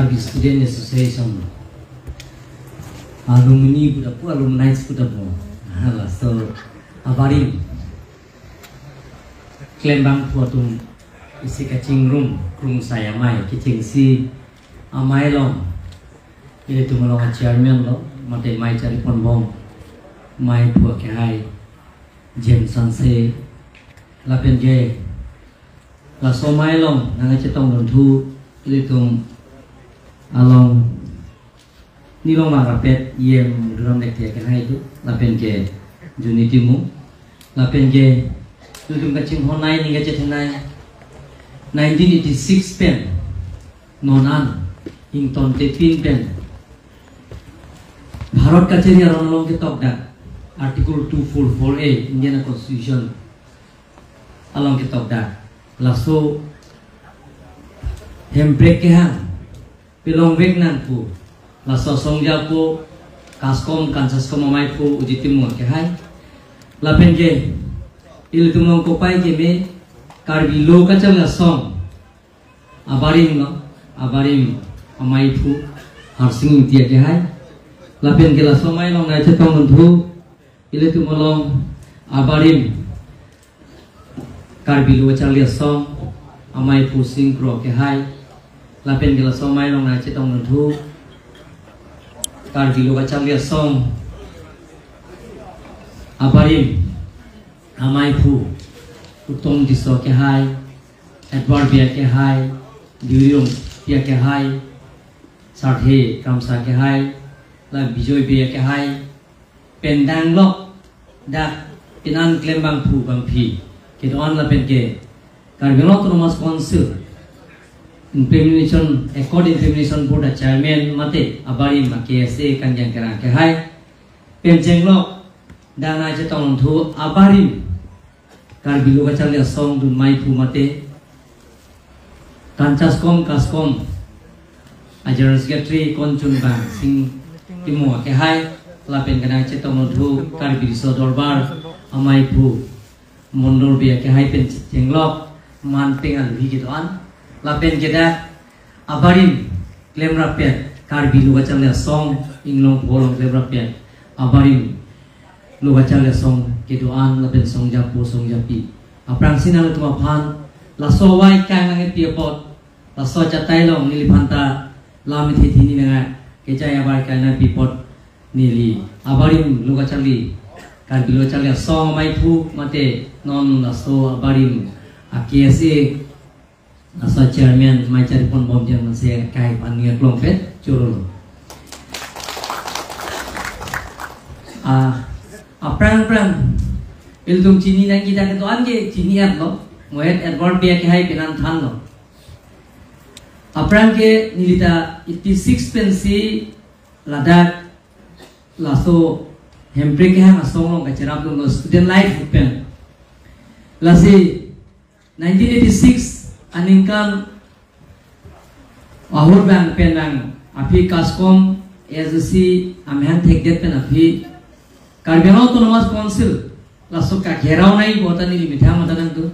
Karbi Student Association alumni buda po alumni buda po hala so abari klembang po tum isi kacing room saya mai kacing si amai long ini tu malong chairman lo mate mai cari pon bom mai po ke hai jem sanse la pen ge la so mai long nang chetong don thu ini tum along ni long ma rapet yem ram nek ke hai tu la pen ge unity mu la pen ge tu tum kaching honai ni ga chetnai 1986 pen nonan ington te pin pen Bharat kacheri aron ke tok da article 244A Indian Constitution along ke tok da laso hembrek ke hang pilong bek nan pu laso songja pu kaskom kansaskom amai pu ujitim ke hai lapen ke il tumong ko pai ke me Karbi lo kachang la song abarim amai pu harsing tia ke hai lapen ke la somai long na chetong thu ile tu molong abarim Karbi lo chang la song amai pu sing pro ke hai lapen ke la somai long na chetong thu Karbi lo chang la song abarim amai pu Utong diso ke hai, Edward biar ke hai, Durium biar ke hai, Sarthe kamsa ke hai, la Bijoy biar ke hai, Pendang lok, dak pinan klaim bang pu bang pi, kita on la pen ke, Karbi Autonomous Council, Implementation Accord Implementation Board Chairman mate abari ma KSA kan yang kerang ke hai, Penjeng lok, dana jetong thu abari Karbi lo kachang ya song dun mai pu mate kansaskom kaskom ajar secretary konchun bang sing timo ke hai lapen kana chetong thu Karbi so dorbar amai pu mondor bia ke hai pen jenglok man pengal bi gitu an lapen keda abarim klem rapet Karbi lo kachang ya song inglong bolong klem rapet abarim lo kachang ya song kedoan lapen song japu song japi aprang sinal tu aphan la so wai kang nang ti pot la so chatai long nili phanta lam thi thi ni nga ke chai abar kai na pi pot nili abarim lo kachang li kan bilo chang ya song mai thu mate non la so abarim akse la so chairman mai chari pon bom jang se kai pan ni klong pet churul aprang iltum chini nang kita ke toan ke chini at lo mohet Edward bia ke hai penan than lo aprang ke nilita 86 pensi ladak laso hempre ke hang asong lo kacerap lo student life pen lasi 1986 aningkan ahur bang penang api kaskom SSC amhan thek det pen api Karbi Autonomous Council laso ka gherao nai bota ni mitha mata nang tu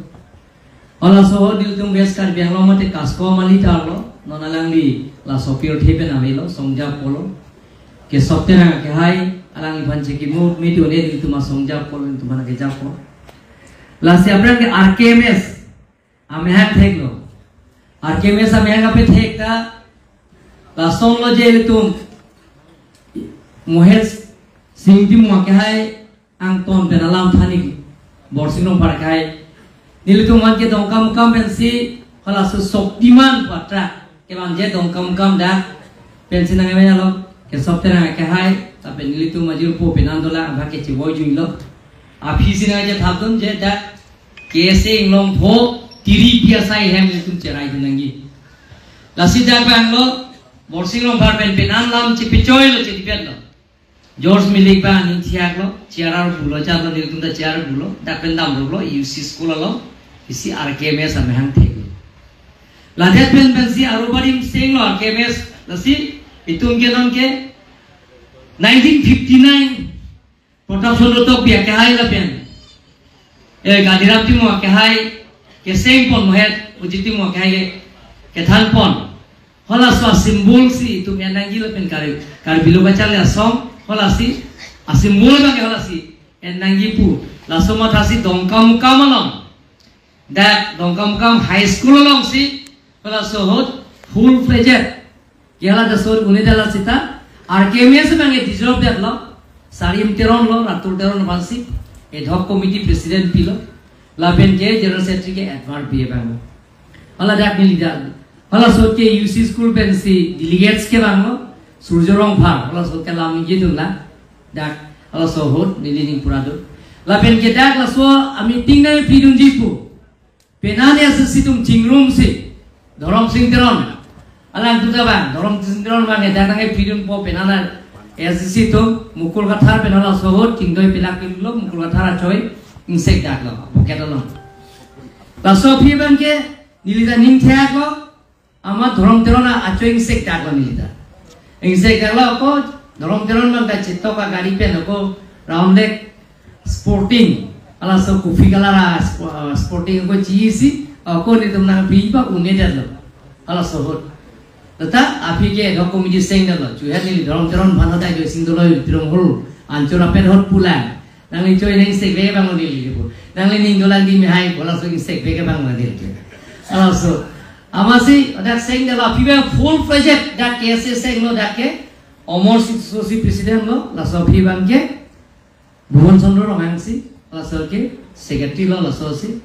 ola so dil tum bes Karbi ang lo mate kasko mali tar lo nonalang li laso pure thepen avelo songja polo ke soptera ke hai alang li banche ki mu mi tu ne dil tuma songja polo tu mana ke japo la se apran ke RKMS ame ha thek lo RKMS ame ha pe thek ta la song lo je tum mohes Singti mua ke hai ang ton penalam thani borsinong par kai nilitu man ke dongkam kam pensi khala su soktiman patra ke man je dongkam kam da pensi nang emena lo ke soptera ke hai ta pen nilitu majur po penandola ba ke chiboy juilo afisi na je thapdum je da kese inglong pho tiri pia sai hem nilitu cherai dinangi lasida banglo borsinong par pen penanlam chipichoy lo chidipet lo George Milik ba ning thiak lo chiarar bulo cha lo nil tunda chiarar bulo dapen dam lo UC school lo isi RKMS amhang thek la det pen si arobarim sing lo RKMS lasi itung ke non ke 1959 protection rotok bia ke hai la pen e gadirap ti mo ke hai ke sing pon mohet ujiti mo ke hai ke than pon hola so simbol si itu enangi lo pen kari bilu baca le song hola si simbol bang hola si enangi pu la so ma thasi dongkam kamalong that dongkam high school long si hola so hot full fledged kela da so unidala sita RKMS bang e deserve that lo Sarim teron lo ratul teron bansi ad hoc committee president pilo laben ke general secretary ke advance be bang hala dak ni leader hala so ke UC school pensi delegates ke bang lo surjorong bhar hala so ke lam ni dungla dak hala so hot nilining purado laben ke dak la so ami tingnai pidun jipu penane asitum chingrum se dorong sing teron alang tu bang dorong sing teron bang dak ngai pidun po penana SC tu mukul kathar penala sohor tingdoi pilakil lo mukul kathar coy insek dak lo poket lo la so phi ban ke nilida ning thak lo ama dhorong terona acho insek dak lo nilida insek dak lo ko dhorong teron man ka chitto ka gari pe ko round leg sporting ala so kufi kalara sporting ko chisi ko ni tumna bi ba une dak lo ala sohor Tata api ke dok komisi seng dah cuy ni dorong dorong mana dah cuy sing doloi dorong hul ancur apa hot pulang nang ni cuy neng sek bege bang ni lipu nang ni ning dolan di mihai bola so sek bege bang ni lipu so amasi dah seng dah api be full project dah kese seng lo dah ke omor si presiden lo la so api bang ke Bhuvan Chandra Romangsi la so ke secretary lo la so si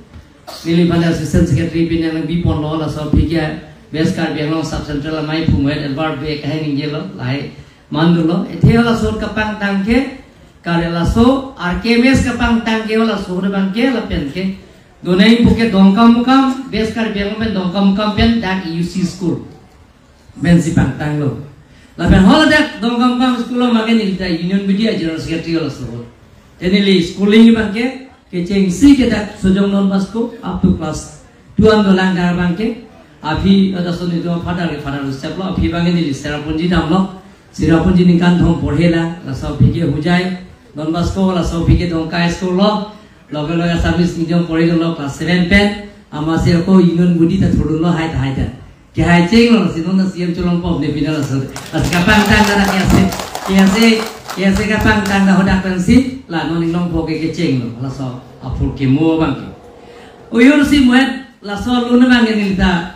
nili banda assistant secretary bin yang bipon lo la so api ke Beskar biang sub central mai pumet Albert be kahe ninggelo lai mandulo ethela sor kapang tangke karela so RKMS kapang tangke wala sor bangke la penke donai buke dongkam mukam Beskar biang men dongkam mukam pen dak UC school men si pang tanglo la pen hola dak dongkam mukam school lo magen ilta union media general secretary wala sor tenili schooling bangke ke cheng si ke dak sojong non basko up to class 2 dolang dar bangke api ada soni tu father seplo api bangen ni serapunji damlo serapunji ni kan thom porhela la so phige hujai don basko la so phige dong kai school lo loge loge service ni jom pore lo class 7 pen ama se ko union budi ta thodu lo hai ta ke hai cheng lo sinon na CM cholong pop ne binala so as kapang tang na ke kapang tang na hodak tan si la non ning long poke ke cheng lo la so apur ke mo bang uyur si muet la so lu na bangen ni ta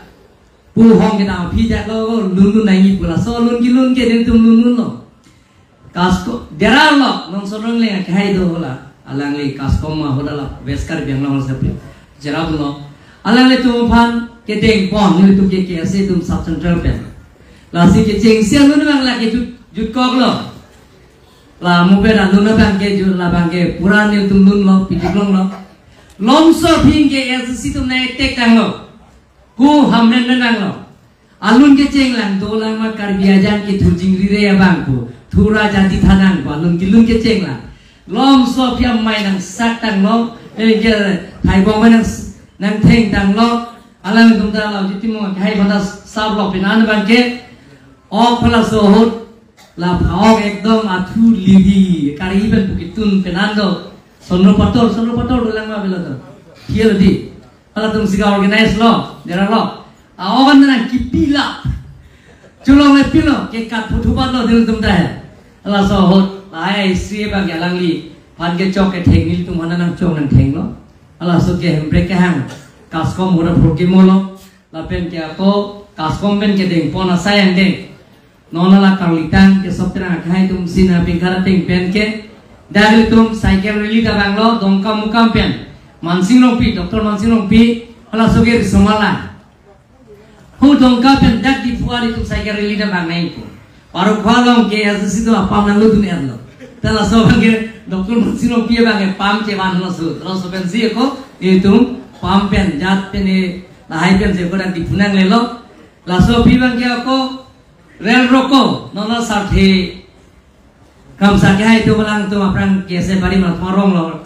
pu hong ke na phi ja lo lun nai pula so lun ki lun ke den tum lun lo kasko dera lo non so rong le kai do hola alang le kasko ma hola la beskar biang lo se jera lo alang le tu phan ke deng pon ni tu ke ase tum sub central pe la si ke cheng sia lun bang la ke jut kok lo la mu be na lun bang ke jut la bang ke puran ni tum lun lo pi long lo lom so phing ke ase si tum nai tek tang lo ku hamnen nang lo alun ke cheng lang do lang ma kar biajan ke thujing ri re bang ku thura jati thanang ko alun ki lun ke cheng lang lom so phiam mai nang sak tang lo e ke thai bong mai nang theng tang lo alang tum da lo jiti mo hai banda sab lo pinan bang ke ok phala so hot la phao ekdom athu lidi kari ben pukitun pinan do sonno patol lang ma bela do kier di ala tum siga organize lo dera lo awan na kipila chulong le pilo ke kat phutubat lo dil tum da ala so hot ai sie ba ya langli pan ke chok ke theng ni tum hana nang chok nang theng lo ala so ke break ke hang kaskom hora phurki mo lo la pen ke ko kaskom ben ke deng pona sayang deng nona la karlitan ke soptra khai tum sina pingkara teng pen ke dagli tum cycle rally da bang lo dongkam mukam pen Mansing Rompi, Dr. Mansing Rompi, ala soge risomala. Hu dongka pen dak di fuari tu saya reli na bang naik ko. Paru khalong ke asisi tu apa nang lu dunia lo. Tala so bang ke Dr. Mansing Rompi bang ke pam che ban lo so. Tala so pen si ko itu pam pen jat pen e lahai pen se ko dak di funang le lo. La so pi bang ke ko rel roko nona sarthe kam sa ke hai tu balang tu aprang ke se bari ma marong lo.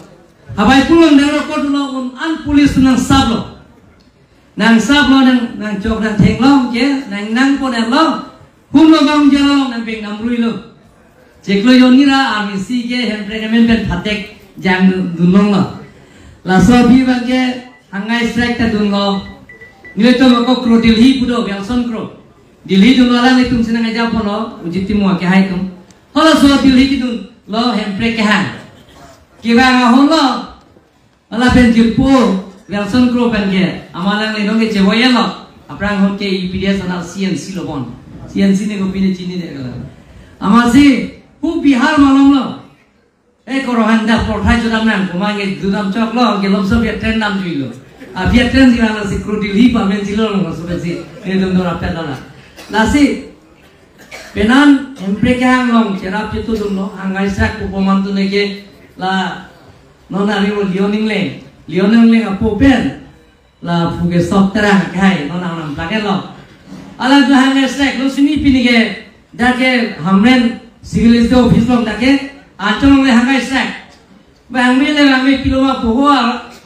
Habai pulang dari kota lo an polis nang sablo nang cok nang theng lo ke nang pon lo hum lo bang jalo nang peng nam rui lo jeklo yonira army si ke employment ben phatek jang dunong lo la so bi bang ke hangai strike ta dun lo nile to ko krotil hi pudo belson kro Delhi dun alang itum senang aja pun lo uji timu ke hai tum. Kalau soal Delhi kitun lo hempre ke hai. Kira ngahon lo, ala penjilpo Wilson Group ke, amalang le nonge cewaya lo. Aprang hon ke IPDS anal CNC lo bon. CNC ne kopine chini de kala. Amasi pu Bihar malom lo. Korohanda porthai jodam nang kumange jodam chok lo gelom so Vietnam nam juilo. Vietnam jila la security li pa men jilo lo so besi e dum do rapta dala. Lasi penan hempre ke hang long cerap itu dum lo hangai sak upoman tu nege la nona ri lo Lioning le apo pen la fuge sok terang kai nona nam pakai lo. Ala tu hangai sak lo sini pinige dake hamren civil office lo dake Ancol le hangai sak, bangme piloma poho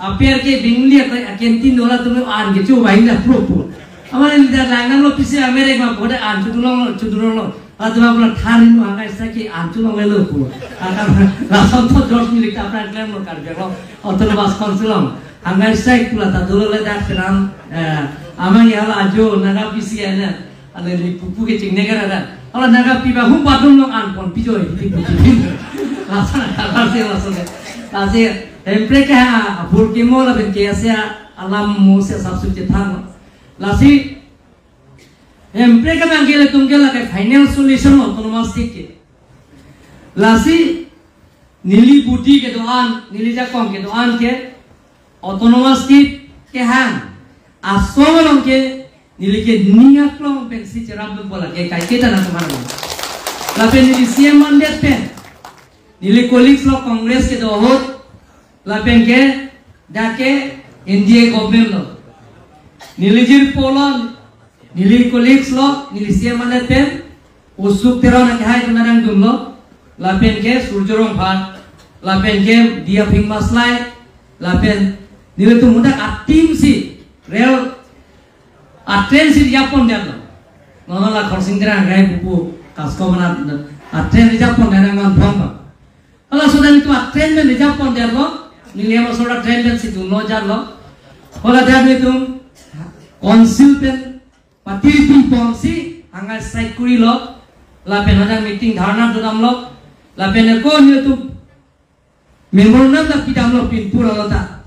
apiar ke bingli akentin dola tuh an gitu bahina propo. Aman lihat langan lo pisi Amerika poho ancol lo, atau apa tharin lo hangai sak ke ancol lo poho. Akan langsung tuh George milik apa klaim lo kerja lo, atau lo bas konsulong hangai sak pula tak dulu le dak seram, amang ya lo ajo naga pisi ana, ada di pupu ke cing negara ada. Kalau naga piba hum patung lo ampon pijoy Lasi hempre ke burki mola ben kiasia alam musia substitute thang lasi hempre ke bangkele tungkela ke final solution autonomous ke lasi nili buti ke doan nili jakong ke doan ke autonomous ke hang asomong ke nili ke niat long pensi cerap bola ke kai kita na kemana lapen nili siam mandat pen Nili colleagues lo Congress ke dohot lapen ke dake NDA government lo nili jir polon nili colleagues lo nili siam mandat pen usuk teron ke hai tunarang dum lo lapen ke surjorong phat lapen ke dia ping maslai lapen nili tu mudak atim si real atren si japon dia lo nono la crossing terang gai buku kasko mana atren japon dia ngan thong Kalau sudah itu trend dan dijawab dia lo, nilai apa sudah trend dan situ lo jalo. Kalau dia itu konsultan, patiripin polisi, angkat sekuri lo, lapen ada meeting dharna dalam lo, lapen aku itu memorandum tak pidam lo pin pura lo tak.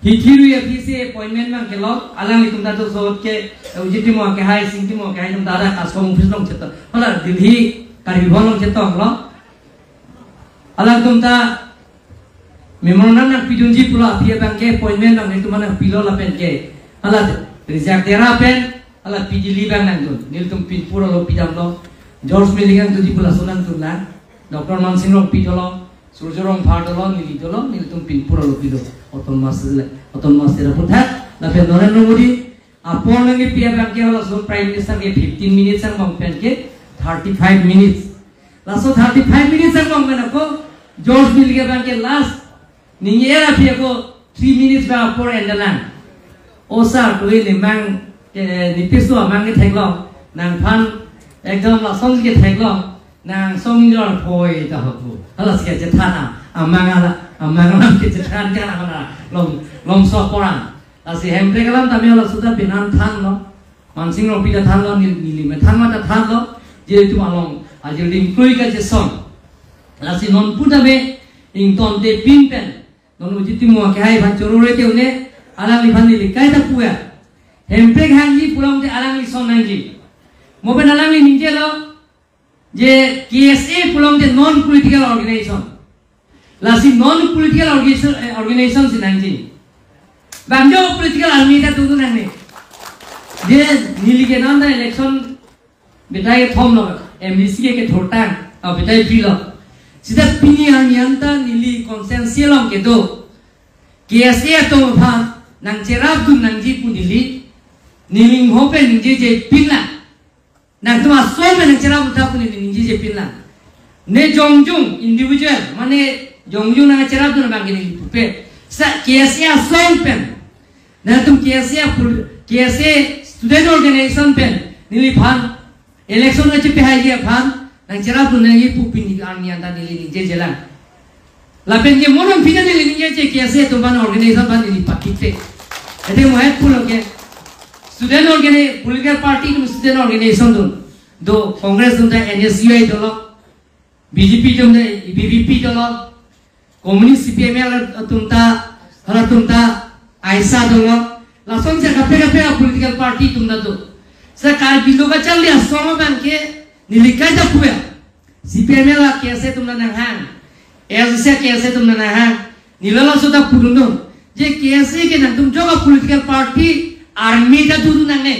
Hikiru ya visi appointment mang ke lo, alang itu dah tu soal ke uji mau ke hai, singti mau ke hai, itu dah ada kasom office lo cetak. Kalau Delhi karibon lo cetak lo. Alang tumta memorandum nak pijunji pula pia bangke appointment nang itu mana pilo la pen ke alat reject dera pen alat piji libang nang tu nil tum pin pura lo pidam lo George Milligan tu di pula sunan tu na Dr. Mansing lo pidolo surjorong phadolo nil tum pin pura lo pido autonomous dera putha la pen Narendra Modi apon nang pia bangke hola so prime minister ke 15 minutes ang bang pen ke 35 minutes laso 35 minutes ang bang pen ako George Milligan ke last Ningira pia ko 3 minutes ba for endalan. Osa tu ini mang nipis tu mang ke theklo nang phan ekdom la song ke theklo nang song jor phoi ta hu. Hala ske je thana amang ke je than kana kana lom so koran. Asi hempre kalam tami ala sudah binan than lo. Mansing lo pida than lo nili me than ma ta than lo je tu along ajil ding klui ka je song. Lasi non puta be ing ton de pin pen non uji timu ke hai ban chorore te une alang li ban li kai ta puya hempre hangi pulang te alang li son nangi mo ben alang li ninje lo je KSA pulang te non political organization lasi non political organization si nangi banjo political army ta tu nangi je nili ke nanda election betai thom lo MDC ke thotang au betai pilo Sida pilihan yanta nili konsensialong kedo KSA to pha nang cerap tu nang ji pu nili niling hope ning je pinla nang tuma so me nang cerap ta pu nili je pinla ne jongjung individual mane jongjung nang cerap tu nang nili pe sa KSA so pen na tum KSA student organization pen nili phan election na che pe hai ge phan nang cerap tu nang pu pin ni army anda nili je jelan lapen je monong pina nili je KSA to ban organization ban nili pakite ete mo het pulo ke student political party tum student organization do Congress tum NSUI dolo, BJP tum BBP dolo, Communist CPML tum ta Aisa dolo, langsung saya kape political party tum do. Saya kali bilu ka chal dia sama bangke nilikai ta puya. CPML कैसे तुमने नहान, ऐसे कैसे तुमने नहान, नीलाला सुधा पुरुनो, जे कैसे के ना तुम जो का पॉलिटिकल पार्टी आर्मी दा दूध नंगे,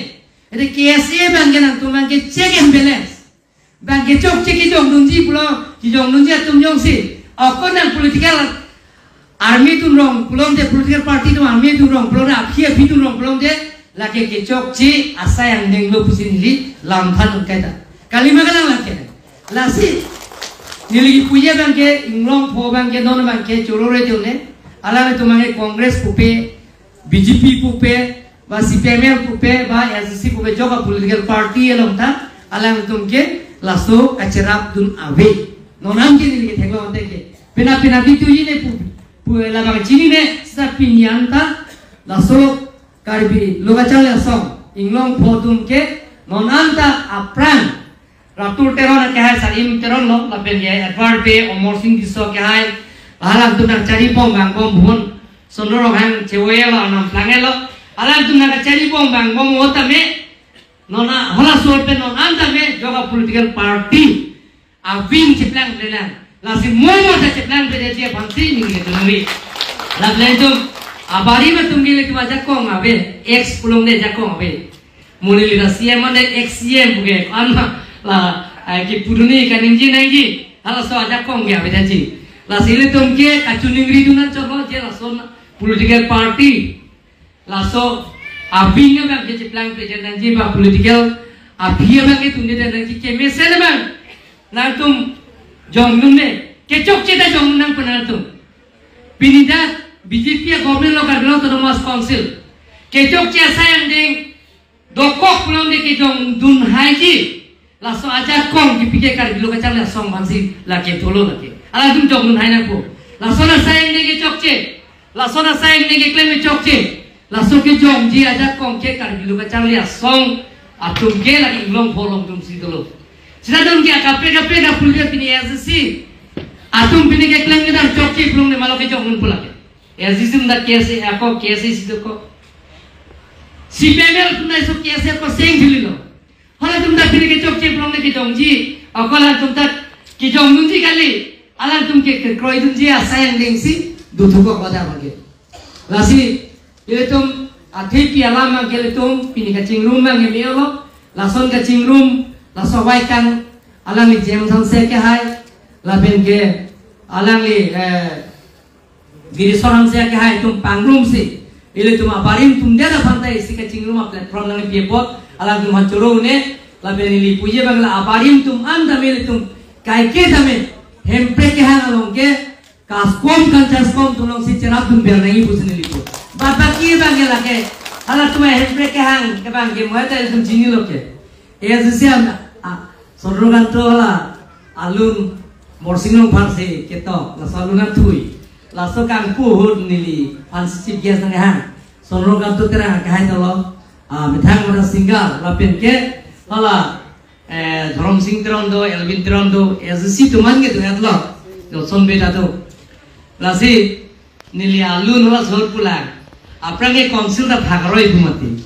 ये कैसे बैंके ना तुम बैंके चेक एंड बैलेंस, बैंके चौक चेक की जोंगनुंजी पुलो, की जोंगनुंजी तुम जोंगसी, आपको ना पॉलिटिकल आर्मी तुम रोंग पुलों दे पॉलिटिकल पार्टी तुम आर्मी तुम रोंग पुलों ना अभी तुम रोंग पुलों दे, लाके के चौक ची असायंग नेंगलो पुसी निली लामथान उनका kali makan lagi lasi nilai punya bangke inglong po bangke non bangke curore dione alame tumange Congress pupe BJP pupe ba CPML pupe ba SSC pupe juga political party elong ta alame tumke laso acerap dun ave nonam ke nilai theklo onteke pena bitu ini pupe la bang chini ne sa pinyanta laso karbi logachal asong inglong po tumke nonanta apran Ratul teron क्या है Sarim teron lo lapen ya Edward Bay Omor Singh diso क्या है alam tu nak cari pom bang pom bun sonoro hang cewek lo anam plange lo alam tu nak cari pom bang pom wota me nona hola suar pe non anda me joga political party avin ceplang lelang lasi momo ta ceplang pe dia pansi ni gitu nuri lapen tu abari me tum gile tu aja kong abe ex pulong de jakong abe muli lira CM ande ex CM buke anma la ki puruni kaninji nangi hala so aja kong ya beda ji la sile tumke kacuning ridunan cholo je la so political party la so abinga bang je plan president ji ba political abhiya bang ke tunde dan ki ke mesel bang na tum jongnun ne ke chok che da jongnun nang panar tum pinida BJP government lo karlo to mas council ke chok che sayang ding dokok pulong de ke jong dun hai ji langsung aja kong dipikir kar bilu kacang lah song bansi laki tolo laki ala tum jok nun hai nak po langsung na sayang nege chokche langsung na sayang nege klaim chokche langsung ke jong ji aja kong ke kar bilu kacang lah song atum ke lagi long polong tum si tolo sida tum ke kape da pulga pini SSC atum pini ke klaim dar chokche pulong ne malo ke jok nun pula ke SSC tum da kese ako kese si ko CPML tum da so kese ko seng dililo Hala tum tak pilih kecok cek pelong lagi jongji, aku lah tum tak kejong nunji kali, alam tum ke kroi nunji asayang dengsi, duduk kok pada lagi. Lasi, ini tum akhir pialam angkel tum pilih kacing room angkel miolo, lason kacing room, laso waikan, alang li jam samse ke hai, lapen ke alang li giri soram se ke hai tum pangrum si, ini tum aparim tum dia dah pantai si kacing room platform nang piepot. Alam tum hancuro ne, lapen ini puja bangla aparim tum anda mele tum kai ke dame hempre ke hang along ke kaskom kancaskom tulong si cerap tum biar nangi pusin lipo. Bapak kia bangla ke, alam tum hempre ke hang ke bangke muata tum jini loke. SSC sonro kanto ala alun morsinong panse keto la salungan tui laso kang puhut nili panse chip gas nang hang sonro kanto terang kahai tolo mithang mana singal lapen ke hala Dharam Singh Tirondo, Elvin Tirondo, SSC tuman gitu ya lo, son beda tuh, lasi nili alun nala sor pulang, apa nge konsil dah bhagaroi bumati,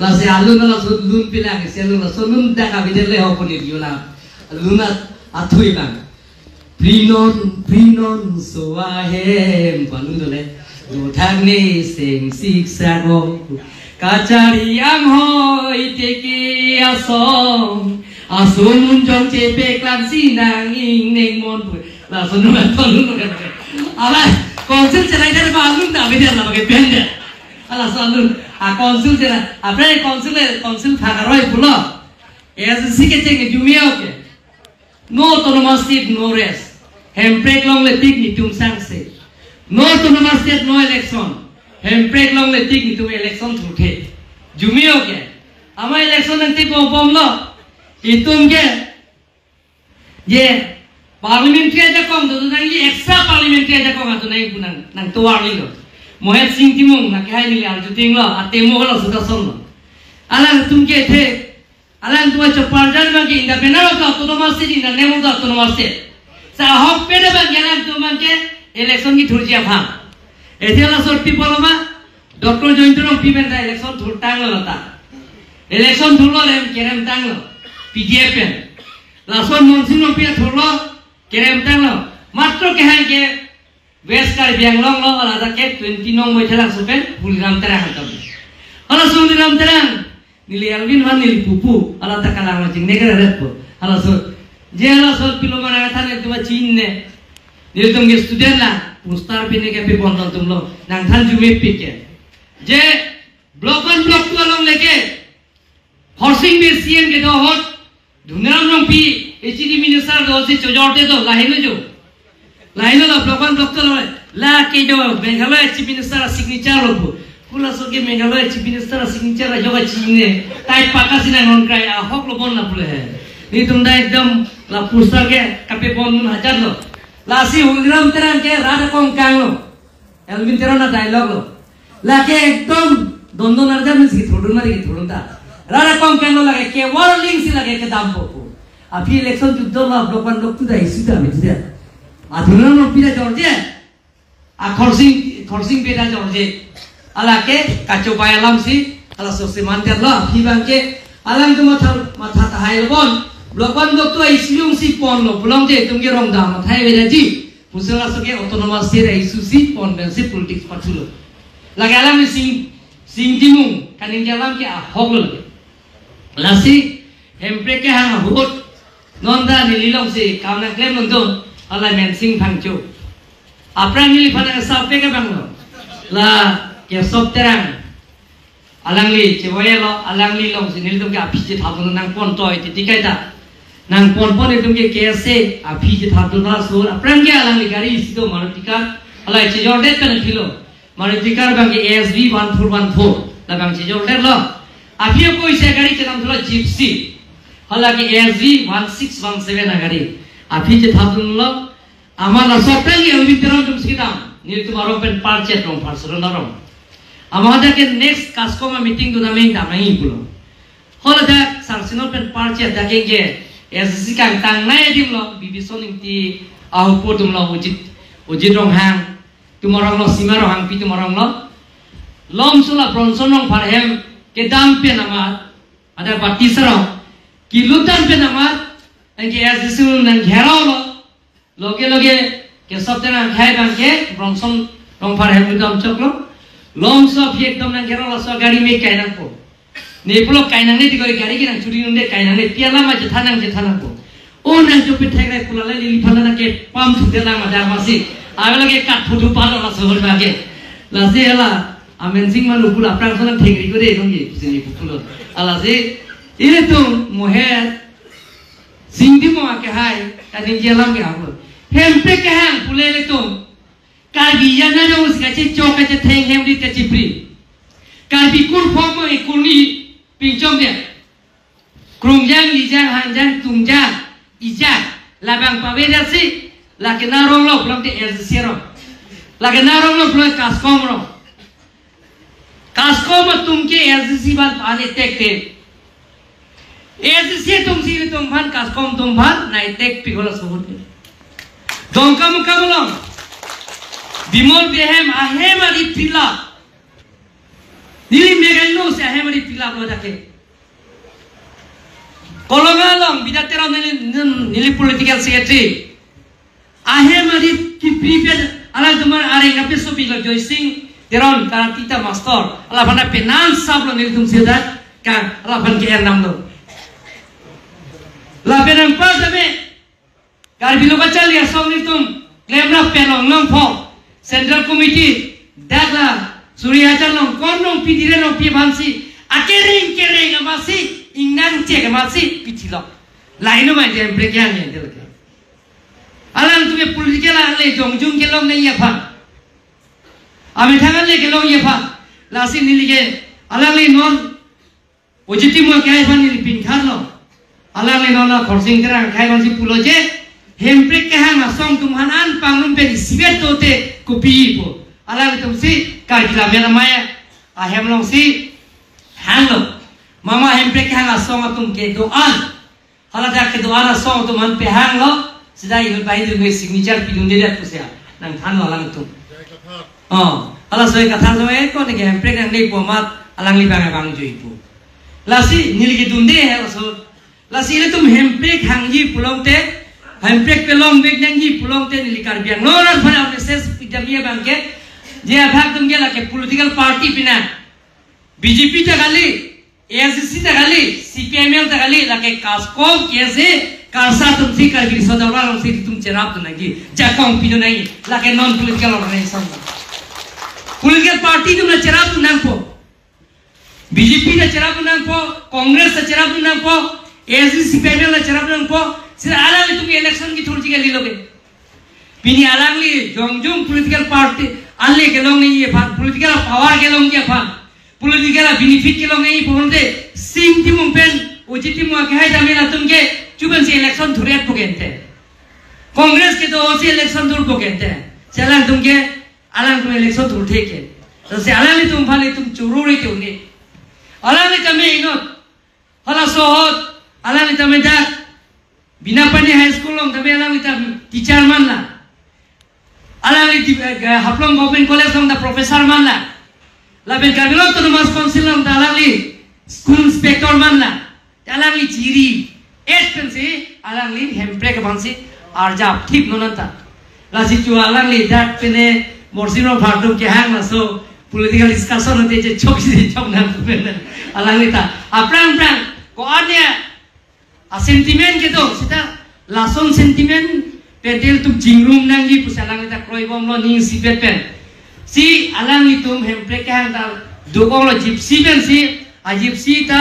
lasi alun nala sor lun pilang, selun nala sor lun dah kabidel leh opon itu lah, lunat atui bang, prinon soahem panu dole, dotang ne sing siksa go. Kacari ang hoy teki asong asun jong cepe klan sinang ing neng mon la sunu tolun ala konsul cerai dari balun tak beda lah pakai benda ala salun konsul cerai apa ni konsul thagaroi pulo SSC ke ceng jumia oke no autonomous state no rest hemprek long letik ni tum sangse no autonomous state no election hemprek long letik itu election terukhe jumio ke ama election nanti bom lo itum ke ye parliamentary aja kong tu nang ye extra parliamentary aja kong atu nang punang nang tuar lo Mohet Singh Timung nak hai ni al juting lo atemo lo sudah son lo alang tumke the alang tuma choparjan bagi inda benaro ka autonomous state inda nemo ka autonomous state sa hok pede bagi alang tumanke election ki thurjia phang ethela sort people ma Dr. Jointrong pimen da election thurtang lata election thurlo lem kerem tanglo PDF pen lason monsing pia thurlo kerem tanglo matro ke han ke west kar bianglong lo ala da ke 20 nong moi thela supen puliram terang hatam ala suliram terang nili alvin wan nili pupu ala ta kalang lo jingne kare repo ala so je ala so pilo mana thane tuma chinne nili tum ge student la pustar pine ke pe bondon tum lo nang than jume pike je block on block tu along leke horsing be CM ke do hot dhunram nong pi HDD minister do se chojorte do lahine jo lahine lo block on block tu la ke do Meghalaya chief minister signature lo pula so ke Meghalaya chief minister signature la joga chine tai pakasina non krai a hok lo bon na pule hai ni tum da ekdam la pustar ke kape bon nun hajar lo la si hulgram terang ke rada kong kang lo Elvin terona dialogue lo la ke ekdam dondon arja min si thodun mari ki thodun ta rada kong kang lo lage ke warning si lage ke dam popo api election juddho la blokan lok tu da isu ta mi dia aduna no pira jorje a khorsing beta jorje ala ke kacho bayalam si ala so se manter lo api bangke alang tu matha tahai bon blokan lok tu isu si pon lo pulang je tumge rong da mathai beda ji pusala so ke autonomous state isu si pon ben si politics pathulo lagi alam sing timung kaning jalam ke hoglo lasi hempre ke hang hut nonda nililong si kauna klem nondon ala men sing phangcho aprang nili phana sape ke banglo la ke sop terang alangli chewayelo alangli long si nilidong ke api je thabun nang pon toy ti tikai ta nang pon pon edum ke kese api je thabun na sur aprang ke alangli gari isido marutika ala che jordet pen philo Marutikar bangke ASV 1414 la bangke jordet lo api ko ise gari ke nam thula gypsy halaki ASV 1617 agari api je thabun lo amala sopeng ye ubi teron tum sikam ni tumaro pen parchet rom parsuron rom amada ke next kaskoma meeting tu nameng da mai pulo holada sarsino pen parchet da ke ASC kan tang nai dim lo bibisoning ti au podum lo ujit rong hang tumarong lo simarong hang pi tumarong lo lom sula bronson rong parhem ke dam pe nama ada batisarong kilutan pe nama engke ASC nang gherao lo loge ke sabtena khai bangke bronson rong parhem dam choklo lom so ekdom nang gherao lo so gari me kainang ko ne pulo kainang ne digori gari ki nang churi nunde kainang ne piala ma jethanang ko o nang jo pe thai pula le li phana na ke pam thute la ma dar masi avela ke kat phutu palo la sohor bage la se ala amen sing manu pula prang sana thengri kore nongi sini pulo ala se ile to mohe singdi mo ke hai ta din jelam ke abo hempe ke hang pule le to ka biya na no uska che choka che theng hem ri te chipri ka bi kur phom mo e kurni pingchom de krungjang lijang hanjang tungjang ijang labang paweda si la que na rong lo plom te ezero la que na rong lo plom kaskom ro kaskom tum ke ezisi ban ane tekte ezisi tum si tum ban kaskom tum ban nai tek pigola sohut dongkam kamlong bimol behem ahem ari pila nili megaino se ahem ari pila lo dake kolongalong bidatera nili political secretary ahemari ki prepared ala tumar are ngape sopi lo joising teron karatita master ala bana penan sablo nil tum seda ka ala ban ke nam lo la penan pa dame gar bilo bachal ya som nil tum lemra penong long pho central committee dagla surya chalong konong pidire no pi bansi kereng amasi ingang che amasi pitilo laino ma je break yang ne delke alang tume political ale jongjung ke long nei yafa ame thangal le ke long yafa lasi nilige alang le non ojiti mo kai ban ni pin kharlo alang le non khorsing kra khai ban si pulo je hemprek ke hang song tum hanan pangnum pe sibet tote kopi po alang tum si ka gila mena maya a hemlong si hanglo mama hemprek hang asong atum ke doan hala dak ke doan asong tu man pe hang lo sidai il bai du signature pidun de dat pusia nang than lang tu hala soi katha soi ko ne hemprek nang nei pomat alang li bang bang joi pu lasi nil ke dunde he so lasi le tum hemprek hang ji pulong te hemprek pelong bek nang ji pulong te nil kar biang no ran phana ses pidamia bang ke je abhag tum gela ke political party pina BJP ta gali ASC ta gali CPML ta gali lake kasko kese karsa tum si kar giri sodawra rom si tum cherap tu nagi jakong pino nahi lake non political organization political party tum na cherap tu nang po BJP na cherap tu nang po Congress ta cherap tu nang po ASC CPML na cherap tu nang po sira alang tum election ki thurji gali loge pini alang li jongjong political party alle gelong ni ye political power gelong ye pha political benefit gelong ni ponde sim timum pen ujitim wa ke hai damena tumke chuban se election thuriat pogente congress ke to se election dur pogente chalang tumke alang tum election dur theke to se alang ni tum phale tum chururi ke uni alang ni tame inot hala sohot alang ni tame dak bina pani high school long tame alang ni tam teacher manla alang ni haplong government college long da professor manla laben kabilo to mas council long da alang li school inspector manla alang li jiri expense alang li hemprek bansi arja thik nonanta la situ alang li dat pene morsino bhatum ke hang na so political discussion hote je chok na pene alang li ta aprang ko anya a sentiment ke to sita lason sentiment pedel tum jingrum nangi pusalang li ta kroi bom lo ning sipet pen si alang li tum hemprek ke hang ta dogong lo gypsy pen si a gypsy ta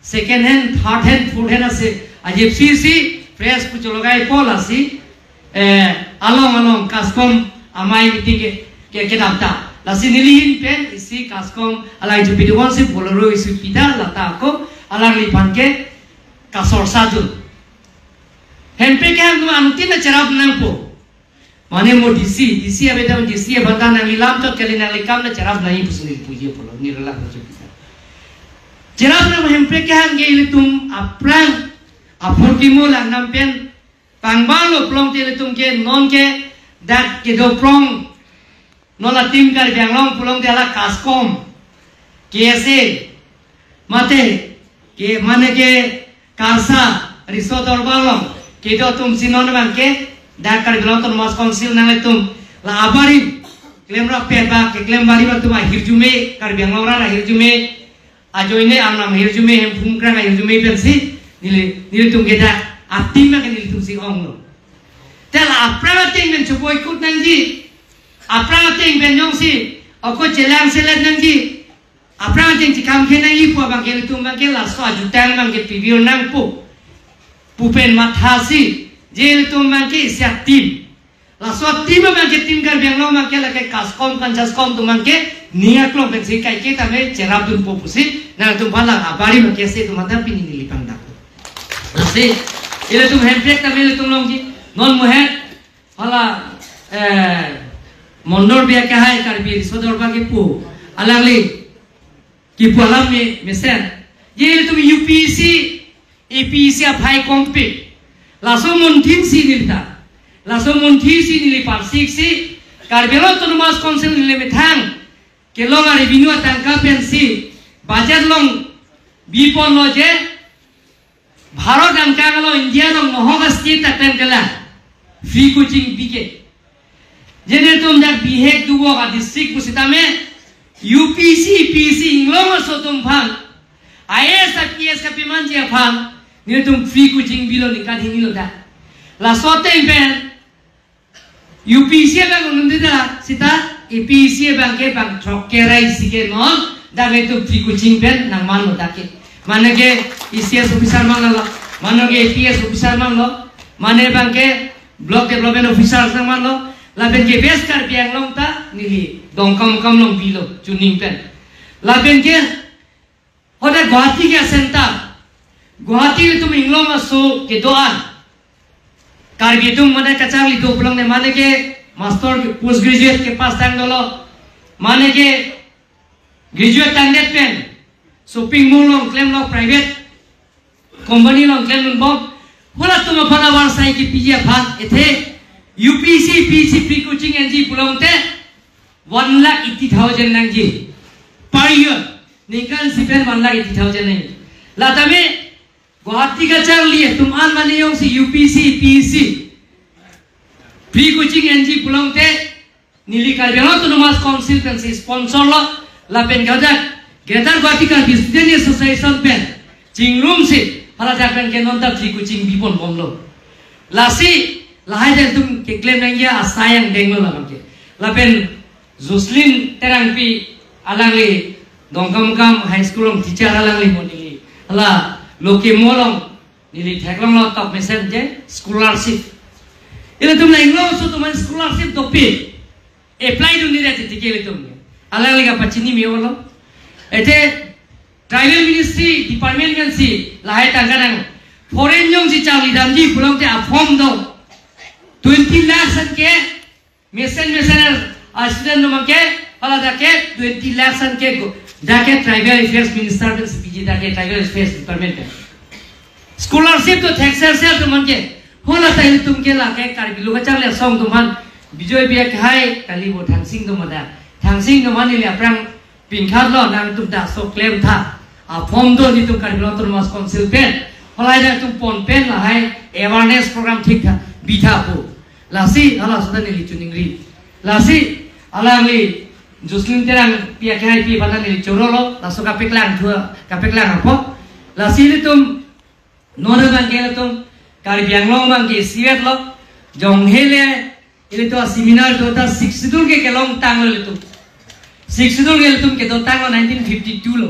second hand third hand fourth hand ase a gypsy si fresh pucho logai pol asi along kaskom amai meeting ke dapta lasi nilihin pen isi kaskom alai ju bidwan si boloro isu pida lata ko alang li panke kasor sajul hempe ke hang anutin na charap nang po mane mo dc abeta dc bata nang lilam to kali nang likam na charap nahi pusni puji polo nirala ko Jerap na hempe ke hang ge tum aprang apurkimu lang nampen pangbalo plong te tum ke non ke dak ke do prong non la tim kar bianglong plong te ala kaskom kese mate ke mane ke karsa riso dorbalong ke do tum sinon bang ke dak kar bianglong to mas council nang tum la abari claim ra pe ba ke claim bari ba tum hirjume kar bianglong ra hirjume ajoine amnam hirjume hem phumkra ga hirjume pensi nile tum geda atima ke nile tum si ongno tel apranga ting men chupoi kut nangji apranga ting ben yong si oko jelang selet nangji apranga ting chikam ke nang ipo bang ke tum bang ke la so ajutang bang ke pibir nang pupen mathasi jel tum bang ke siatim la so tim bang ke tim gar bang bang ke la ke kaskom kanjaskom tum bang ke niat lo bang si kai ke tame cerap dun popusi na tum bala abari bang ke se tum ada pini nilipang dak se ile tum hemprek tame ile tum longji non muhet hala mondor bia ke hai karbi sodor bang ke pu alangli ki pu alam me mesen ye ile tum UPC APC a phai compete la so mon tin si nilta la so mon thi si nili par sik si karbelo autonomous council nile methang ke long ari binu atangka pensi bajar long bipon lo je bharat angka galo india long mohoga state aten gala free coaching bike jene tum jak bihek dugo ga district pusitame UPC PC inglong so tum phang IS IPS ka piman je phang ni tum free coaching bilo nikad hinilo da la sote pen UPC bang nundida sita APC bang ke bang chokkerai sike non da me tu free coaching pen nang man modake mane ke ECS officer man lo mane ke APS officer man lo mane bang ke block development officer sang man lo la ben ke best kar biang long ta nili dongkam kam long bilo tuning pen la ben ke hoda Guwahati ke center Guwahati le tum inglong aso ke doan karbi tum mane kachang li do pulang ne mane ke master post graduate ke pass tang dolo mane ke graduate tang net pen shopping mall long claim long private company long claim long bob wala tuma phana war sai ki pije phan ethe UPC PC pre coaching NG pulong te 1,80,000 nang ji per year nikal sipen 1,80,000 nang la tame Guwahati ka chang liye tum an mane yong si UPC PC pre coaching NG pulong te nili kalbelo autonomous council pen si sponsor lo la pen gajak Greater Guwahati ka Business Association pen jinglum si hala jakpen ke non ta pre coaching bipon bomlo lasi lahai dan tum ke claim nang ya asayang denglo la ke la pen Jocelyn terang pi alangli dongkam high school long teacher alangli monili hala loke molong nili thaklong lo top message je scholarship ile tum na inglo so tum scholarship topi apply dun ni rete tikele tum alangli ka pachini miolo ete tribal ministry department men si lahai tanganang foreign jong si chawli damji pulong te a form do 20 lakhs an ke messenger student no ke hala dake 20 lakhs an ke dake tribal affairs minister ben CPG dake tribal affairs department scholarship to taxer se to man ke hola tai tum ke la ke kar bilu ka chang le song tum han bijoy bia khai kali bo thangsing to mada thangsing to man le aprang pin khat lo nang tum da so claim tha a form do ni tum kar bilu autonomous council pen hola da tum pon pen la hai awareness program thik tha bitha po lasi hala sudah ni licuningri lasi alangli Jocelyn terang pia khai pi pada ni chorolo laso kapeklang thua kapeklang apo lasi ni tum nona bang ke tum kar bianglong bang ke siwet lo jong hele ile to seminar to ta 62 ke long tang lo tum 62 ke tum ke to tang lo 1952 lo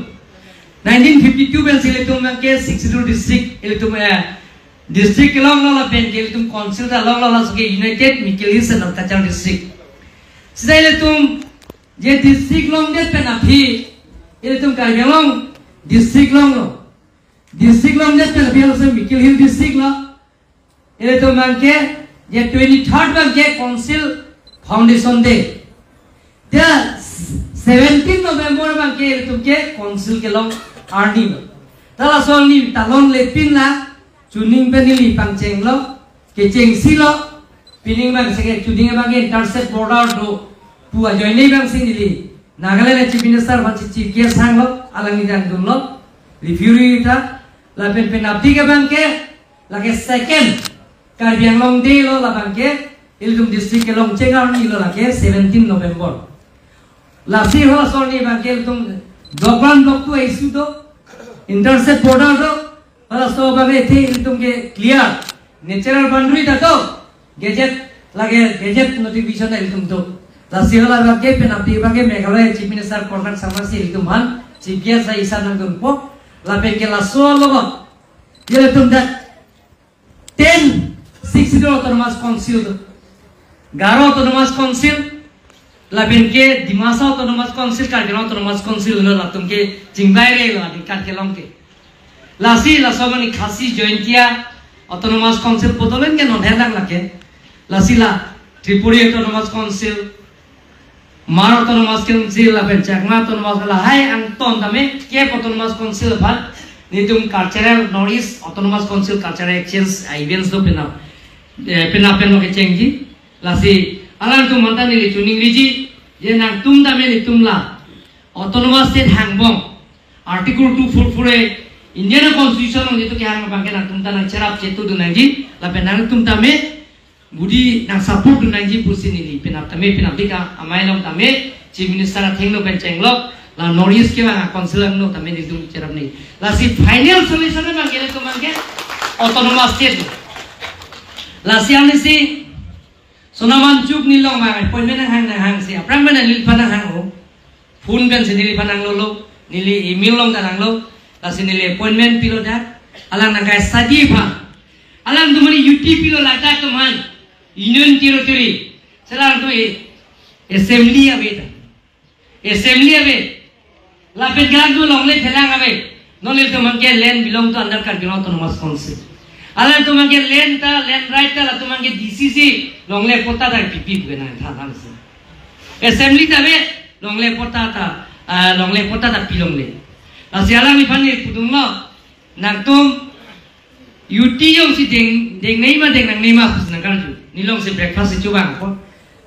1952 ben sile tum bang ke 62 district ile tum district long lo la ben ke tum council da long lo la ke United Mikkelisen of Kachang district sidai le tum je district long de pe na phi ile tum kar bianglong district long lo district long de pe na phi lo se Mikkelhill district lo ile tum bang ke je 23rd bang ke council foundation day the 17 November bang ke ile tum ke council ke long arni lo tala sol ni talon le pin la chuning penili pangcheng lo ke cheng si lo pining bang sege chuning bang ke intercept border do pu a join bang sing dili Nagaland chief minister ban chief guest sang lo alangi dan dum lo review ta la pen pen abdi ke bang ke la ke second Karbiang long day lo la bang ke ilum district ke long cheng arni lo la ke 17 November la si ho so ni bang ke tum dogran dok tu issue do intercept border do hala so babe the ilum ke clear natural boundary ta to gadget lage gadget notification da ilum to la si hala bang ke pen abdi bang ke Meghalaya chief minister Cormac Samasi ilum han chief guest sa isa nang dum po la pen ke la so lo ye tum da 10 60 autonomous council Garo autonomous council labin ke Dimasa autonomous council Kargil autonomous council lo latum ke jingbai re lo adi kan ke long ke lasi la somani khasi jointia autonomous council potolen ke non helang lake lasi la Tripuri autonomous council Mar autonomous council labin Chakma autonomous la hai angton tame ke autonomous council bhat nitum cultural Northeast autonomous council cultural exchange events do pena ke cengji lasi alang tu mantan ni tuning riji je nang tum da me ni tumla autonomous state hangbong article 244 Indian constitution ni tu ke hang bangke nang tum ta nang cerap cetu du nang ji la penang tum ta me budi nang support du nang ji pusin ni pena ta me pena bika amai long ta me chief minister thenglo pen cenglo la Northeast ke bang council no ta me ni tum cerap ni lasi final solution bangke tu bangke autonomous state la siang ni si sonaman chuk ni long ma poi men hang si aprang men ni panang hang ho phun ben si ni panang lo nili email long tanang lo la si nili appointment pilo da alang nang kai study pha alang tu mani UTP lo la ta tu man union territory selang tu assembly ave la pen gang tu long le thelang ave no le tu man ke land belong to under Kargil autonomous council alang tu mangke land right ta la tu mangke DCC longle pota da pipi bena tha se assembly ta be longle pota da pilongle Asialang ni pani pudung lo nangtum yuti yung si deng nei ma deng nang nei ma khus nang kan nilong si breakfast si chubang ko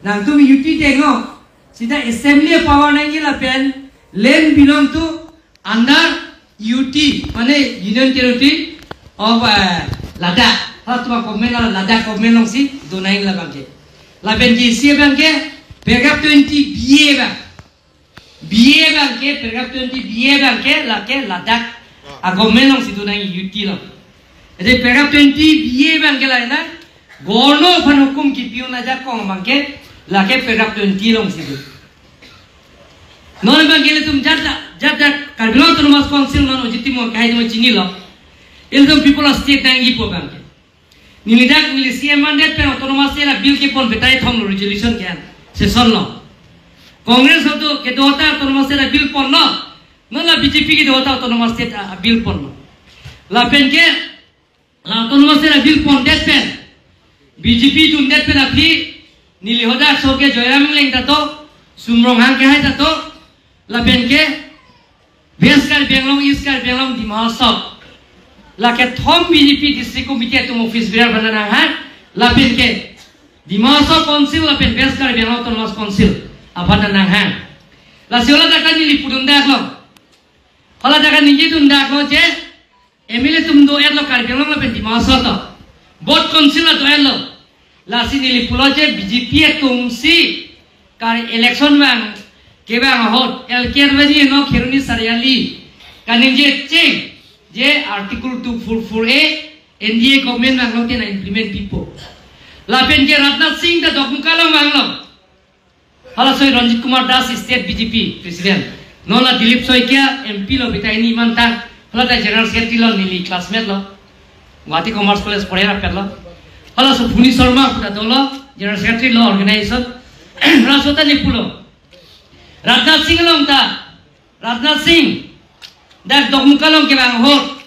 nangtum yuti dengo sida assembly power nang la pen land belong to under UT mane Union Territory of Ladakh hatuma komen la Ladakh komen long si donaing la bangke la pen ki si bangke paragraph 20 BA bangke paragraph 20 BA bangke la ke Ladakh a komen long si donaing UT lo ede paragraph 20 BA bangke la na gono phan hukum ki piu na ja kong bangke la ke paragraph 20 long si non bangke tum jat Karbi Autonomous Council non ojiti mo kahit mo chini lo iltum people of state nang ipo bangke nilidak milisia mandate pe autonomous la bill ke pon betai thom resolution ke session lo congress hoto ke dota autonomous la bill pon no non la BJP ki dota autonomous state bill pon no la pen ke la autonomous la bill pon det pen BJP tum det pen apni nilihoda so ke joyram leng tato sumrong hang ke hai tato la pen ke Beskar Benglong Iskar Benglong di Mahasab la ke thom BJP district committee tum office biar banana han la pen ke di Mahasab council la pen Beskar Benglong Autonomous Council abana nang han la siola dakan ni lipudun dak lo hala dakan ni jidun dak lo je MLA tum do er lo Kar Benglong la pen di Mahasab to board council la to er lo la si ni lipulo je BJP tum si kar election bang kebang hot elker baji no kheruni sariali kanin je cheng je article 244A NDA government manglo ke na implement people la pen ke Rajnath Singh da dokmukalo manglo hala soi Ranjit Kumar Das state BJP president no la Dilip Soikia MP lo bitaini manta hala da general secretary lo nili classmate lo Guwahati Commerce College porera perlo hala so Phuni Sharma puta dolo general secretary lo organization hala sota lipulo Rajnath Singh long ta Rajnath Singh dak dokmukalong ke bang hot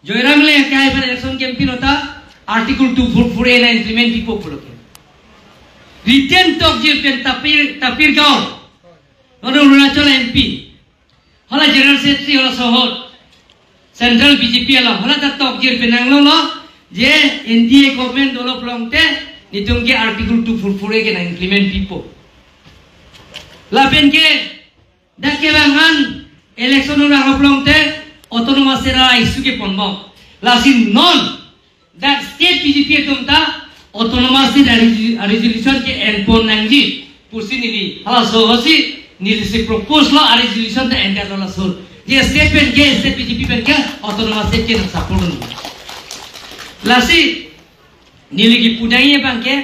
joiram le kai par election campaign hota article 244A na implement pipo pulo ke written talk je pen tapir gaon ono Arunachal MP hala general secretary hala sohot central BJP ala hala ta talk je pen anglo lo je NDA government dolo plong te nitung ke article 244A ke na implement pipo la pen ke dak ke bangan election ora hoplong te autonomous era isu ke ponmo la sin non that state BJP tumta autonomous resolution ke endpon nangji pusi nili hala so hosi nili se propose la resolution te enter la so je state pen ke state BJP pen ke autonomous state ke support ni la si nili ki pudai bang ke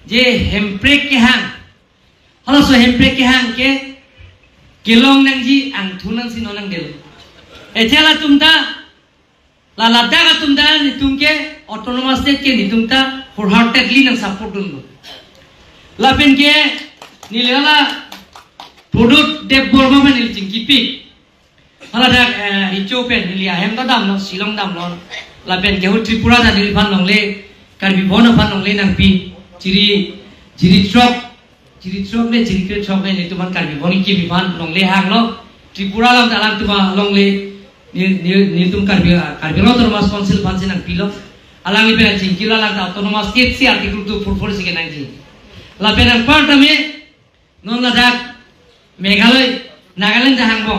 je hemprek ke hang hala so hemprek ke hang ke kelong nangji ang thunang si nonang del echala tumta la Ladakh tumta nitung ke autonomous state ke nitung ta wholeheartedly nang support dun la pen ke nilala product dev borma man nil jingkipi hala da richo pen nilia hem da dam no silong dam lo la pen ke Tripura da nil phan longle Karbi bona phan longle nang pi jiri truck le jiri truck le tuman Karbi boni ki bifan longle hang lo Tripura lam dalam tuma longle ni tum Karbi Autonomous Council phan sinang pilo alangi pe jingkila la autonomous state si article 244 si ke nang ji la pen ang part me non Ladakh Meghalaya Nagaland da hangbo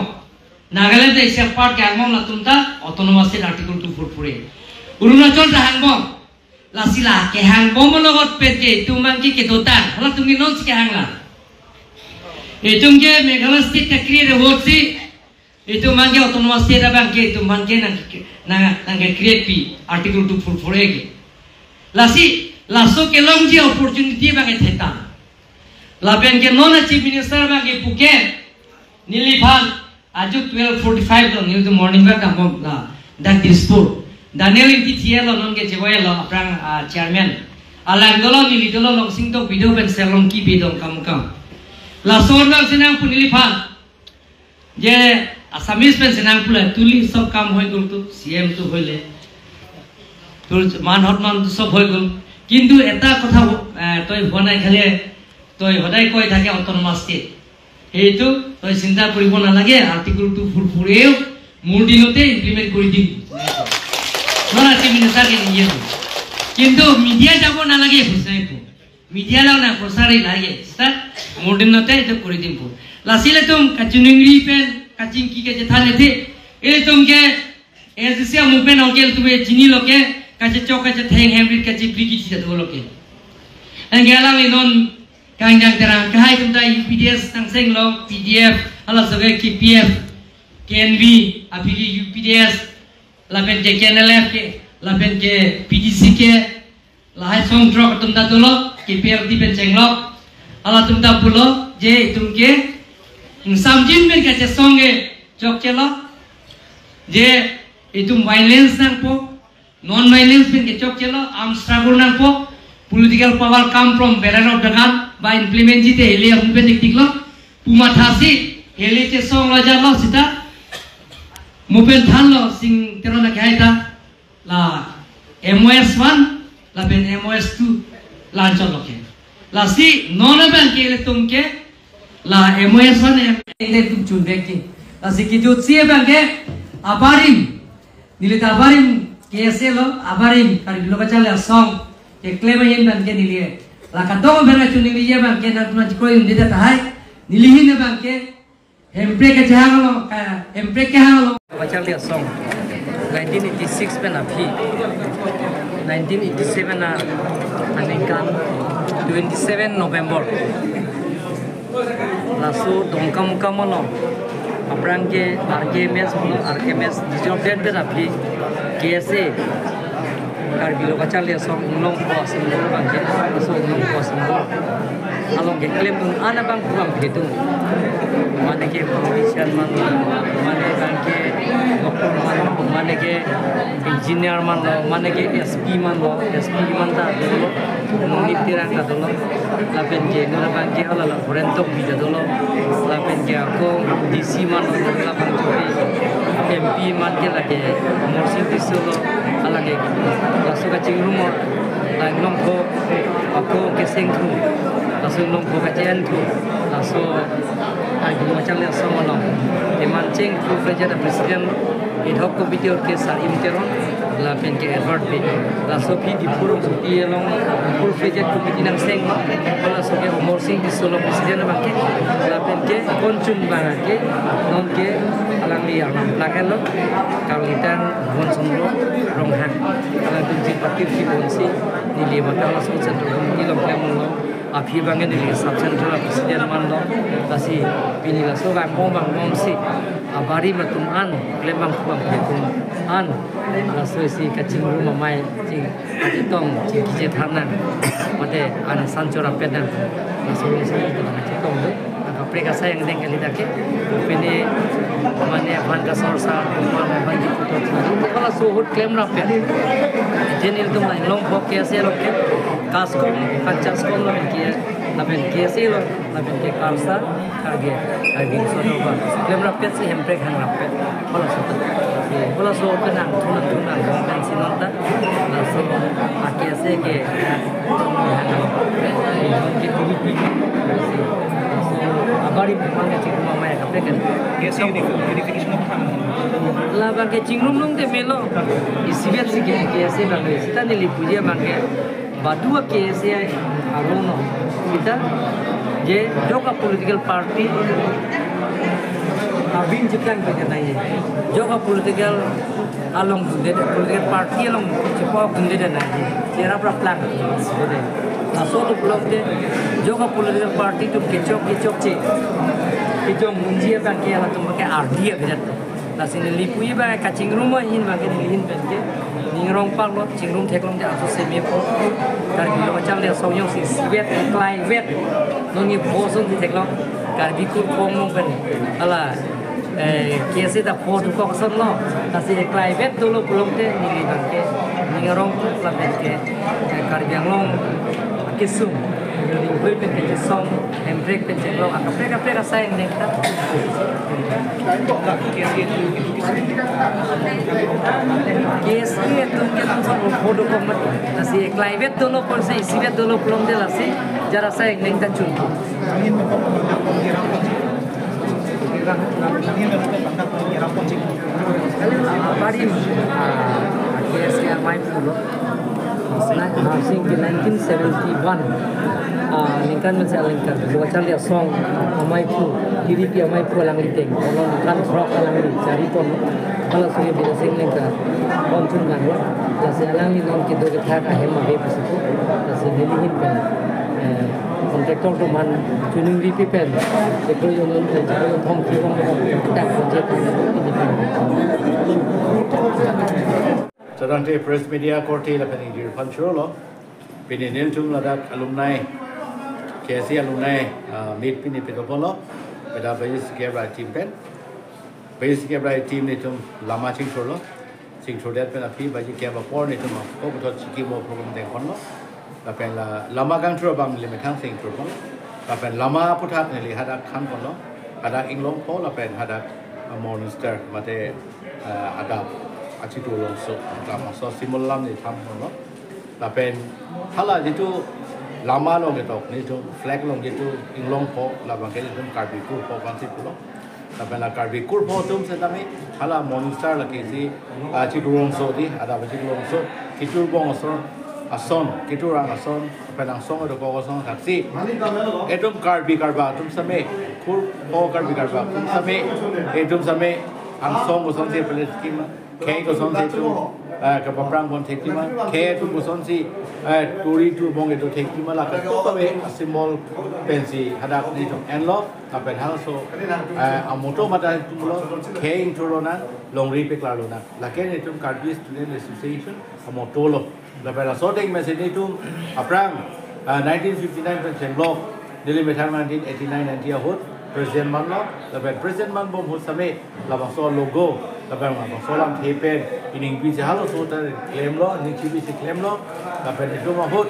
Nagaland da isa part ke hangbo la tumta autonomous state article 244 Arunachal da hangbo la sila ke hangbo mo logot pete tumang ki dotan hala tungi non si ke hangla etung ke Meghalaya state ka create hot si itu mangke autonomous state abang ke itu mangke nang create pi article 244 ke lasi laso ke long je opportunity bang theta la pen ke non chief minister bang ke Phuket niliphan ajuk 12:45 lo new morning ba kam la dan Dispur Daniel inti tie lo non ke jewa lo aprang chairman alang dolo nili dolo long sing to video ben selong ki bidong kam laso bang senang puniliphan je Assamese pen senang pula tuli sob kam hoy gul tu CM tu hoile tur man hotman tu sob hoy gul kintu eta kotha toy bonai khale toy hodai koi thake autonomous state eitu toy sinta puribo na lage article 244 murdinote implement kori dim nora chief minister ke niye kintu media jabo na lage busai pu media lao na prosari lage star murdinote itu kori dim pu lasile tum kachuningri pen kachingki ke jethane the e tum ke ऐसे मुपेन ओकेल तुम्हें जिनी लोके काचे चौक काचे थेंग हेमरिट काचे ब्रिकी चीज़ तो लोके अंगेला में नॉन कांजंग तेरा कहाँ तुमता UPDS तंगसेंग लो PDF अल्लाह सगे KPF KNV अभी की UPDS लापेन के KNLF के लापेन के PDC के लाहे सोंग ड्रॉक तुमता तो लो KPF दी पेन चेंग लो अल्लाह तुमता पुलो जे तुमके इंसामजिन में काचे सोंगे चौक चलो जे itu violence nang po non violence pin kecok chelo armed struggle nang po political power come from barrier of dagan by implement jite hele hum pe dik lo puma thasi hele che song la jalo sita mupen than lo sing terona gaita la MOS1 la ben MOS2 la chalo ke la si non ban ke le tum ke la MOS1 ele tum chun be ki la si ki jo tsie ban ke abarim Nilai tabarim KSL lo abarim kari bilo baca le song ke klema yen ban ke nilai la kadong berna chuni nilai ban ke na tuna chikoi undi dah tahai nilai ne ban ke hempre ke jahang lo hempre ke hang lo baca le song 1986 pen api 1987 na anekan 27 November lasu dongkam kamalo Abrang ke RKMS dijodohin terapi KSA kar bilo baca le song long pos long bangke so long pos along ke klaim ana bang kurang begitu mana ke politician mana bangke doktor mana ke engineer mana ke SP man ta dulu nunit tirang ta dulu lapen ke nona bangke ala forentok bija dulu lapen ke aku DC man lapen cobi MP man ke lagi morsi disulo ala ke langsung ke rumah langsung ko aku ke sengku langsung nongko kajian tu langsung aku macam ni sama long emancing tu kerja presiden idhok komite ke sar imteron la pen ke Edward B langsung di purung di long pur kerja komite nang seng langsung ke umur sing di solo presiden bangke la pen ke koncum bangke non ke alang liar lakan lo kalitan bon sumro ronghan ala kunci patir si bonsi ni leba kala so centro ni lo klemon lo api bangen ni sub central presiden man lo kasi pini la so bang mom si abari matum an klemang kuang betum an la so si kacing rumah mai cing atitong cing kije thanan mate an sancora pedan la so si atitong do Mereka saya yang dengan lidah ke, ini mana ban kasar sah, mana ban itu tu. Kalau suhut klaim rapi, jenis itu mana long bok kiasi loke, kaskom, kancas kom loke kia, lapen kiasi lo, lapen kia karsa, karge, sodoba. Klaim rapi sih hempek hang rapi. Kalau suhut kenang, tunang, dan sinonta, langsung kiasi ke, abari mana cingrum mama ya kapte kan kesi verification la bangke cingrum nung te melo isibet si kesi na lo sita ni lipuja bangke badua kesi arono kita je joka political party abin jiplan ke janai joka political along political party along cipo kunde dana cera pra plan bode Laso tu blok de joka political party tu kecok ce kecok munjia bangke ala tu bangke ardia berat lasine lipui ba kacing rumah hin bangke dilihin bangke ningrong pak lo cingrum teklong de aso semi po kar bilo macam de soyong si sibet klai vet noni boson di teklong kar bikur pong mong ben ala kiasi tak po tu kok son lo kasi klai vet dulu belum de nili bangke ningrong pak bangke kar bianglong kisum jadi gue pengen song embrek pengen lo apa saya yang nekta kiasi itu kita sama foto komat nasi klaivet dulu pun saya isivet dulu belum jelas sih jara saya yang nekta cun era coaching kalian bari KSK amai pulo sing 1971 lingkan masih lingkan dua cari song amai pu kiri amai pu lang liteng kalau kan rock lang li cari ton kalau sudah bisa sing lingkan koncun kan jadi alang ni non kita kita kahim mabe pasiku jadi nilihin kan kontraktor tu man tuning ripi pen itu yang untuk yang thong kiri kita project ini Sedang di press media korti la pening di pancholo, pini niltum la dak alumni, KSC alumni meet pini pedopolo, pada bagi sekian team pen, bagi sekian team ni tum lama cing cholo, cing chodet pen api bagi kian bapor ni tum aku betul ciki mau program teng kono, la pen la lama kang churo bang limitang cing churo, la pen lama putat ni hadak kan kono, hadak inglong po la pen hadak monster mate ada aci tu long so lama so simulam ni tham no la pen hala jitu lama long gitu ni tu flag long gitu inglong po la bang ke tum karbi ku po pan si pulo la pen la karbi kur po tum se tami hala monster la ke si aci tu long so di ada aci tu long so kitur bong so ason kitur ang ason pen ang song do ko song taksi etum karbi karba tum same kur po karbi karba tum same etum same ang song ko song se pelet kim Kay ko son si tu kapaprang bon take ma kay tu ko son si turi tu bong itu take ma la ka to be symbol pensi hadak ni tu enlo apen hal so amoto mata tu lo kay tu lo na long ri pe klar lo na la kay ni tu Karbi Student Association amoto lo la pela so ding message ni tu aprang 1959 pen block Delhi Metan 1989 nanti ahut President man lo la pen President man bom hut same la bang so logo Tapi orang solam tepen ini bisa halo sotar claim lo, ini bisa claim lo. Tapi itu mahut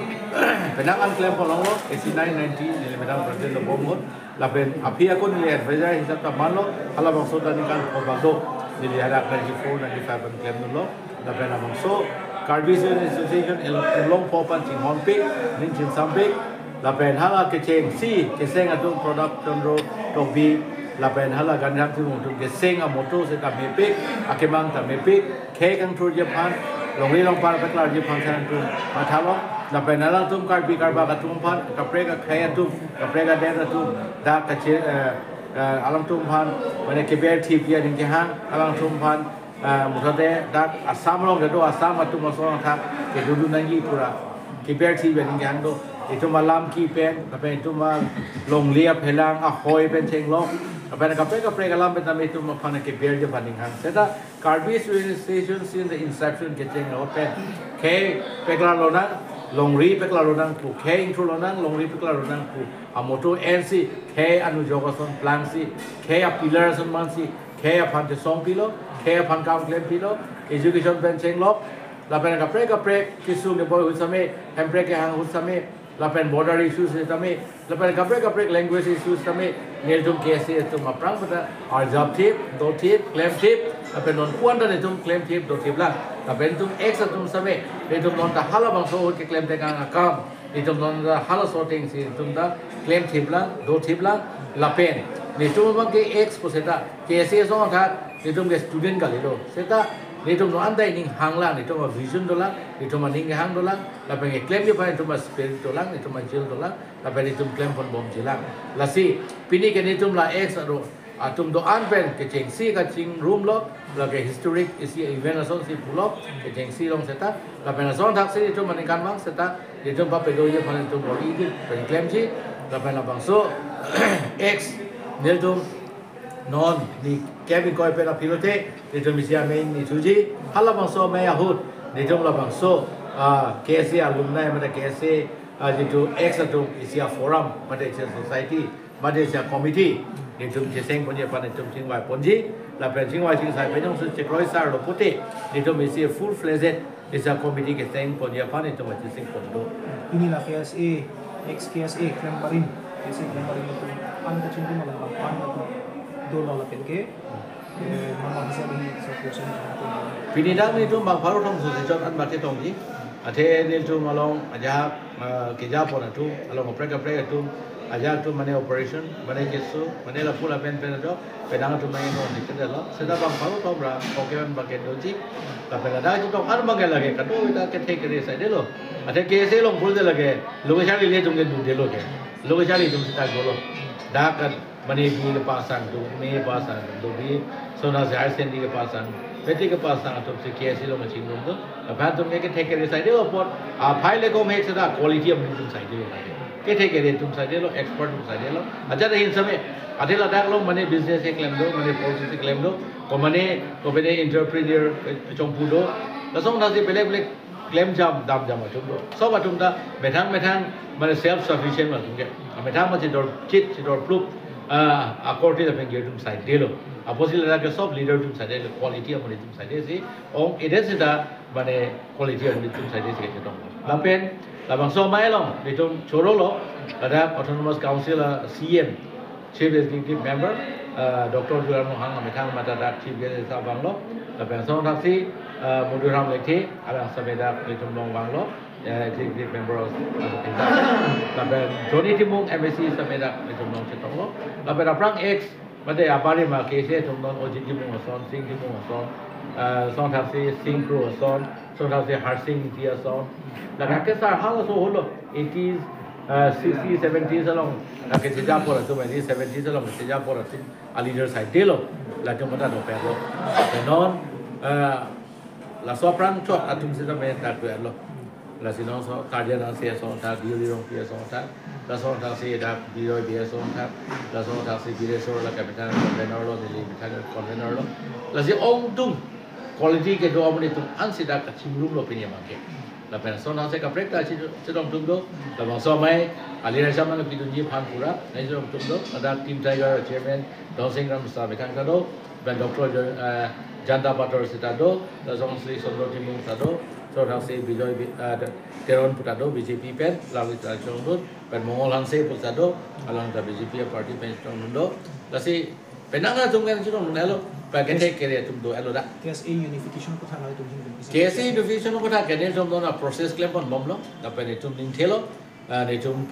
penangan claim kolong lo, SC9 90 ini memang presiden lo bomut. Tapi api aku nilai advisor hisap taman lo, kalau bang sotar ni kan obado nilai ada 94, 95 claim lo. Tapi nama so Karbi Association elong popan cing honpik, ning cing sampik. Tapi hala keceng si keceng atau produk condro topi. Lapen hala ganjam tu untuk geseng amoto se ta mepek akemang ta mepek ke kang tur Japan longri long par petlar Japan san tu mathalo lapen hala tum karbi karba ka tum phan ka prega khaya tu ka prega den tu da ka che alam tum phan mane ke ber thi pia ding ke hang alam tum phan muthate da asam long do asam atu ma so tha ke dudu nangi pura ke ber thi be ding hang do itu malam ki pen lapen itu mal long liap helang a hoi pen cheng long Apa nak kapre kalam betam itu macam ke biar je banding kan. Seda Karbi Association sin the inception keceng open. Ke peklar lonang longri peklar lonang pu. Ke intro lonang longri peklar lonang pu. Amoto NC ke anu jogason plan si. Ke a pillar son man si. Ke a pan song pilo. Ke a pan kam claim pilo. Education benceng lok. Lapan kapre kisu ne boy husame. Hempre ke hang husame. Lapan border issues tami. Lapan kapre language issues tami. Niltum KSC itu maprang pada job tip, do tip, claim tip, apa non puan dan itu claim tip, do tip lah. Tapi itu X itu sampai itu non tak halau bang so ke claim tegang akam, itu non tak halau sorting si itu tak claim tip lah, do tip lah, lapen. Itu memang ke X poseta KSC so tak itu ke student kali itu. Seta itu non andai ning hanglang itu mah vision dolang, itu mah ning hang dolang, tapi ke claim dia pada itu mah spirit dolang, itu mah jill dolang, tapi itu claim pun bom jilang. Lasi Pini kan itu lah X atau atum doan pen keceng si keceng room lo lagi historic isi event asal si pulau keceng si long seta lapen asal tak si itu meningkat bang seta itu apa pedoye paling itu boli itu pengklaim si lapen abang so X nil tu non di Kevin koi pen pilote itu misia main itu ji halah bang so maya hut itu lah bang so KSC alumni mana KSC itu X atau isi forum mana isi society Malaysia Committee itu jeseng punya pada itu cingwai ponji, lapan cingwai cingwai penyong seceroi sar lo putih itu mesti full fledged Malaysia Committee jeseng punya pada itu macam jeseng pondo. Inilah KSA, ex KSA klaim parin, KSA klaim parin itu anda cinta malam anda tu dolar lapen ke, mama bisa ini sesuatu. Pinidang itu bang baru dong sesuatu an baca dong ji, อาเทนิลทูมาลองอาจจะกิจาปนทุอารมณ์เพรกเพรกทุอาจจะทุมันใน operation มันในกิจสุมันในละพูดละเป็นแล้วเป็นอะไรทุมันในโน่นนี่ก็ได้แล้วเสร็จแล้วบางครั้งก็เราโอเคมันบางแกดูจิแต่เป็นอะไรที่ต้องอันบางแกละแกกันดูแต่แกเทคเรสใส่ได้หรออาเทเคสลงพูดได้ละแกลูกชายเลี้ยงจุงเงินดูเดลแกลูกชายเลี้ยงจุงสิตาโกลด่ากันมันในบีกับภาษาดูเมย์ภาษาดูบีโซนาเซียเซนดีกับภาษาเวทีกับภาษาทุกสิ่งเคสลงมาชิงลงดูแต่พอตุมเนี่ยแกเทคเรสใส่ได้หรอพอไพ่เล็กก็ไม่ใช่ได้คุณภาพมันจุงใส่ได้หรอके थे के तुम साइड लो एक्सपर्ट तुम साइड लो अच्छा तो इन समय आधे लद्दाख लो मने बिजनेस से क्लेम दो मने पॉलिसी से क्लेम दो को मने एंटरप्रेन्योर चोंपू दो लसों नासे बेले बेले क्लेम जाम दाम जाम चुम दो सब तुम दा मेथांग मने सेल्फ सफिशिएंट तुम के मेथांग मचे door chit door proof according the पेंगे तुम साइड दे लो अपोजिट लद्दाख के सब लीडर तुम साइड लो क्वालिटी मने तुम साइड से और इधर से दा मने क्वालिटी मने तुम साइड से के तो लापेन Labang so mai long, itu coro lo, ada autonomous council CM, chief executive member, Dr. Julian Mohang, Amitang Matadak chief executive Sabang lo, labang so taksi, Muduram Lekti, abang Sabedak Litum Long Bang lo, executive member of labang Johnny Timung MSc Sabedak Litum Long Chetong lo, labang Aprang X, made apari ma kese Litum Long Ojit Timung Son, Sing Timung Son, Son taksi Sing Crew Son. So now they are seeing here so like I said how so whole 80s 60s 70s along like Singapore to 70s along Singapore to a leader side delo like mata do perlo non la sopran cho atum se me ta perlo la sino so tarjana se so ta dio dio so ta la so ta se da dio so ta la so ta se dio so la capital container lo de container lo la si ong tung quality के दो अपने तुम अंशिदा का चिमरूम लो पिनिया मांगे लापेन सोना से का प्रेक्टा चिदों तुम दो लापं सो मैं अलीरा शाम में पिदुन जी फान पूरा नहीं चिदों तुम दो अदा टीम टाइगर चेयरमैन डॉसिंग राम साहब इकान का दो बन डॉक्टर जनता पार्टी से ता दो लाजों श्री सोनो टीमों ता दो सोना से बिजॉय तेरन पुटा दो बीजेपी पे लालित राजों दो बन मंगल हंसे पुटा दो अलांग ता बीजेपी पार्टी पे चिदों दो लासी पेनांगा तुम क्या चिदों लो Pakai kere tum do elo da. KSA unification ko thana tum hin. KSA unification ko tha kene tum do na process claim pon bom lo. Da pe ne tum ning thelo ne tum